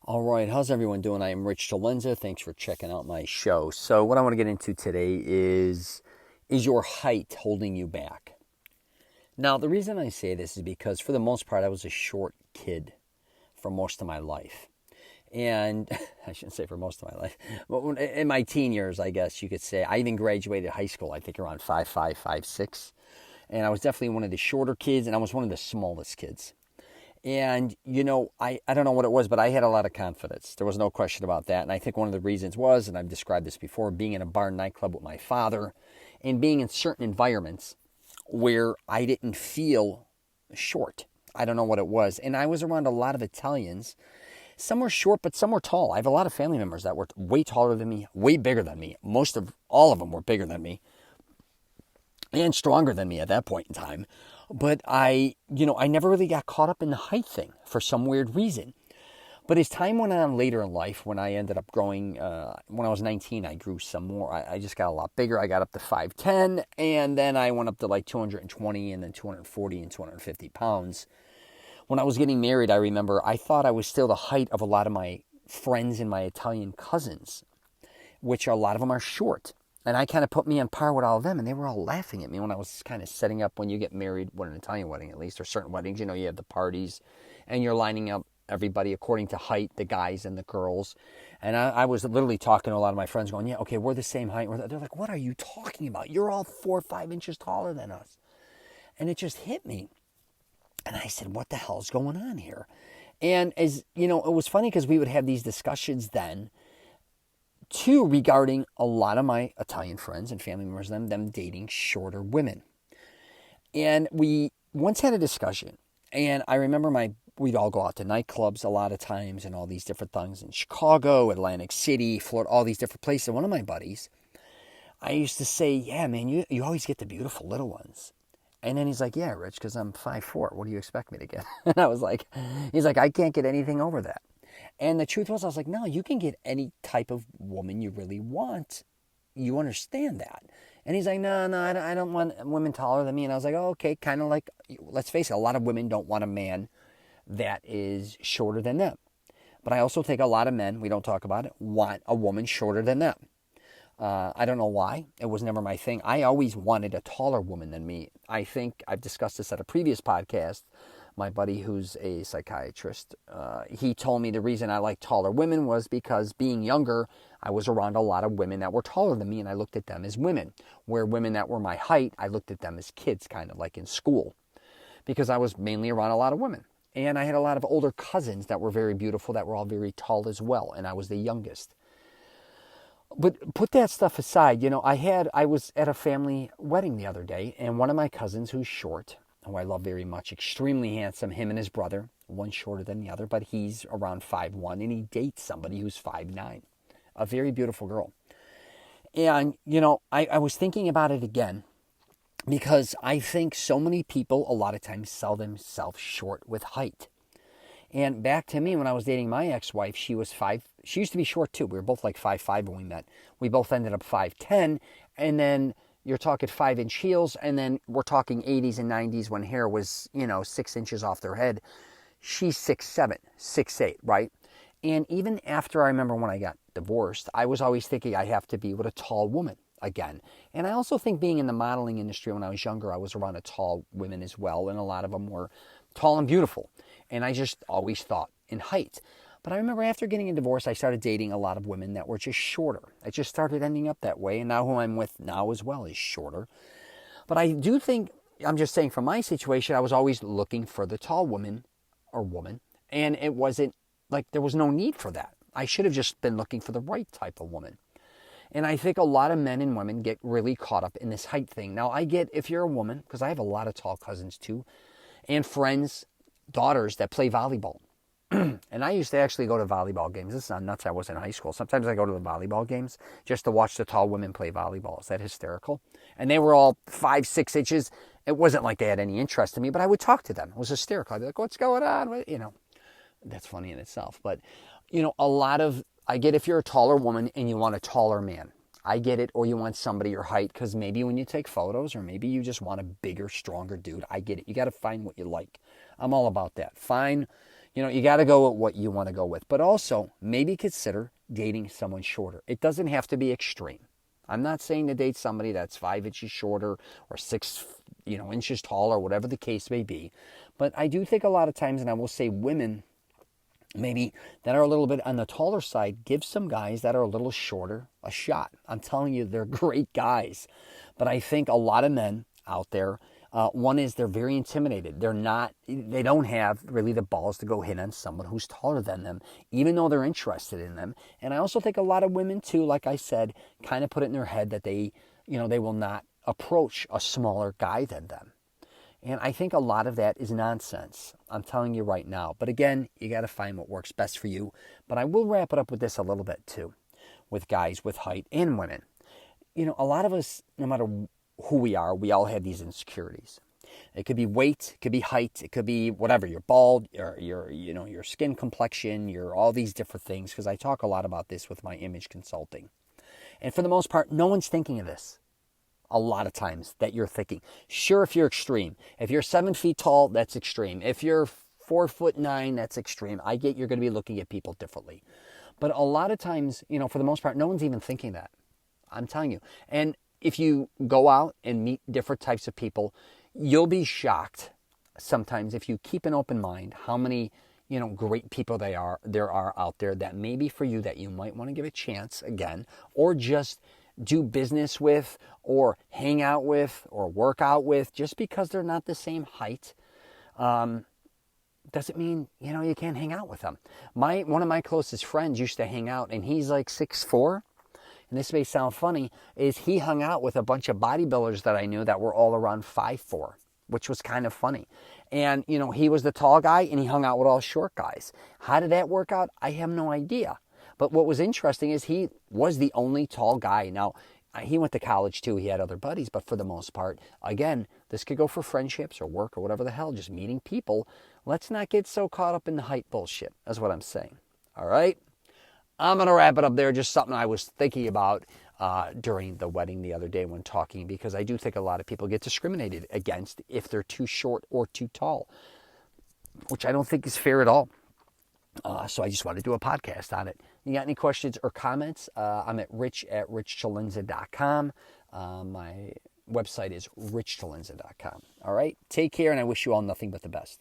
All right, how's everyone doing? I am Rich CELENZA. Thanks for checking out my show. So, what I want to get into today is your height holding you back? Now, the reason I say this is because for the most part, I was a short kid for most of my life. And I shouldn't say for most of my life, but in my teen years, I guess you could say, I even graduated high school, I think around 5'5", 5'6". And I was definitely one of the shorter kids, and I was one of the smallest kids. And, I don't know what it was, but I had a lot of confidence. There was no question about that. And I think one of the reasons was, and I've described this before, being in a bar and nightclub with my father and being in certain environments where I didn't feel short. I don't know what it was. And I was around a lot of Italians. Some were short, but some were tall. I have a lot of family members that were way taller than me, way bigger than me. All of them were bigger than me and stronger than me at that point in time. But I never really got caught up in the height thing for some weird reason. But as time went on later in life, when I ended up growing, when I was 19, I grew some more. I just got a lot bigger. I got up to 5'10", and then I went up to like 220 and then 240 and 250 pounds. When I was getting married, I remember I thought I was still the height of a lot of my friends and my Italian cousins, which a lot of them are short. And I kind of put me on par with all of them, and they were all laughing at me when I was kind of setting up when you get married, when an Italian wedding at least, or certain weddings, you have the parties, and you're lining up everybody according to height, the guys and the girls. And I was literally talking to a lot of my friends going, yeah, okay, we're the same height. They're like, what are you talking about? You're all 4 or 5 inches taller than us. And it just hit me. And I said, what the hell's going on here? And as it was funny because we would have these discussions then, too, regarding a lot of my Italian friends and family members, them dating shorter women. And we once had a discussion, and I remember we'd all go out to nightclubs a lot of times and all these different things in Chicago, Atlantic City, Florida, all these different places. And one of my buddies, I used to say, yeah, man, you always get the beautiful little ones. And then he's like, yeah, Rich, because I'm 5'4". What do you expect me to get? And I was like, he's like, I can't get anything over that. And the truth was, I was like, no, you can get any type of woman you really want. You understand that. And he's like, no, I don't want women taller than me. And I was like, oh, okay, kind of like, let's face it, a lot of women don't want a man that is shorter than them. But I also think a lot of men, we don't talk about it, want a woman shorter than them. I don't know why. It was never my thing. I always wanted a taller woman than me. I think I've discussed this at a previous podcast. My buddy who's a psychiatrist, he told me the reason I like taller women was because being younger, I was around a lot of women that were taller than me, and I looked at them as women. Where women that were my height, I looked at them as kids, kind of like in school, because I was mainly around a lot of women. And I had a lot of older cousins that were very beautiful, that were all very tall as well, and I was the youngest. But put that stuff aside, I was at a family wedding the other day, and one of my cousins who's short, who I love very much, extremely handsome, him and his brother, one shorter than the other, but he's around 5'1", and he dates somebody who's 5'9", a very beautiful girl. And, I was thinking about it again, because I think so many people a lot of times sell themselves short with height. And back to me, when I was dating my ex-wife, she used to be short too. We were both like 5'5" when we met. We both ended up 5'10", and then you're talking 5-inch heels, and then we're talking 80s and 90s when hair was, 6 inches off their head. She's 6'7", 6'8", right? And even after, I remember when I got divorced, I was always thinking I have to be with a tall woman again. And I also think being in the modeling industry when I was younger, I was around a tall women as well, and a lot of them were tall and beautiful. And I just always thought in height. But I remember after getting a divorce, I started dating a lot of women that were just shorter. I just started ending up that way. And now who I'm with now as well is shorter. But I do think, I'm just saying from my situation, I was always looking for the tall woman. And it wasn't like there was no need for that. I should have just been looking for the right type of woman. And I think a lot of men and women get really caught up in this height thing. Now I get, if you're a woman, because I have a lot of tall cousins too, and friends, daughters that play volleyball. And I used to actually go to volleyball games. This is not nuts. I was in high school. Sometimes I go to the volleyball games just to watch the tall women play volleyball. Is that hysterical? And they were all 5-6 inches. It wasn't like they had any interest in me, but I would talk to them. It was hysterical. I'd be like, what's going on? That's funny in itself. But, I get if you're a taller woman and you want a taller man. I get it, or you want somebody your height, because maybe when you take photos, or maybe you just want a bigger, stronger dude. I get it. You got to find what you like. I'm all about that. Find You got to go with what you want to go with. But also, maybe consider dating someone shorter. It doesn't have to be extreme. I'm not saying to date somebody that's 5 inches shorter or 6, inches taller, whatever the case may be. But I do think a lot of times, and I will say women maybe that are a little bit on the taller side, give some guys that are a little shorter a shot. I'm telling you, they're great guys. But I think a lot of men out there, one is they're very intimidated. They don't have really the balls to go hit on someone who's taller than them, even though they're interested in them. And I also think a lot of women too, like I said, kind of put it in their head that they will not approach a smaller guy than them. And I think a lot of that is nonsense. I'm telling you right now. But again, you got to find what works best for you. But I will wrap it up with this a little bit too, with guys with height and women. A lot of us, no matter who we are, we all have these insecurities. It could be weight, it could be height, it could be whatever. You're bald, your skin complexion, your all these different things. Because I talk a lot about this with my image consulting. And for the most part, no one's thinking of this. A lot of times that you're thinking. Sure, if you're extreme. If you're 7 feet tall, that's extreme. If you're 4'9", that's extreme. I get you're going to be looking at people differently. But a lot of times, for the most part, no one's even thinking that. I'm telling you. And if you go out and meet different types of people, you'll be shocked sometimes if you keep an open mind how many, great people there are out there that maybe for you that you might want to give a chance again, or just do business with, or hang out with, or work out with, just because they're not the same height, doesn't mean, you can't hang out with them. One of my closest friends used to hang out, and he's like 6'4", and this may sound funny, is he hung out with a bunch of bodybuilders that I knew that were all around 5'4", which was kind of funny. And, he was the tall guy, and he hung out with all short guys. How did that work out? I have no idea. But what was interesting is he was the only tall guy. Now, he went to college too. He had other buddies. But for the most part, again, this could go for friendships or work or whatever the hell, just meeting people. Let's not get so caught up in the height bullshit. That's what I'm saying. All right? I'm going to wrap it up there. Just something I was thinking about during the wedding the other day when talking, because I do think a lot of people get discriminated against if they're too short or too tall, which I don't think is fair at all. So I just wanted to do a podcast on it. You got any questions or comments? I'm at rich@richcelenza.com. My website is richcelenza.com. All right? Take care, and I wish you all nothing but the best.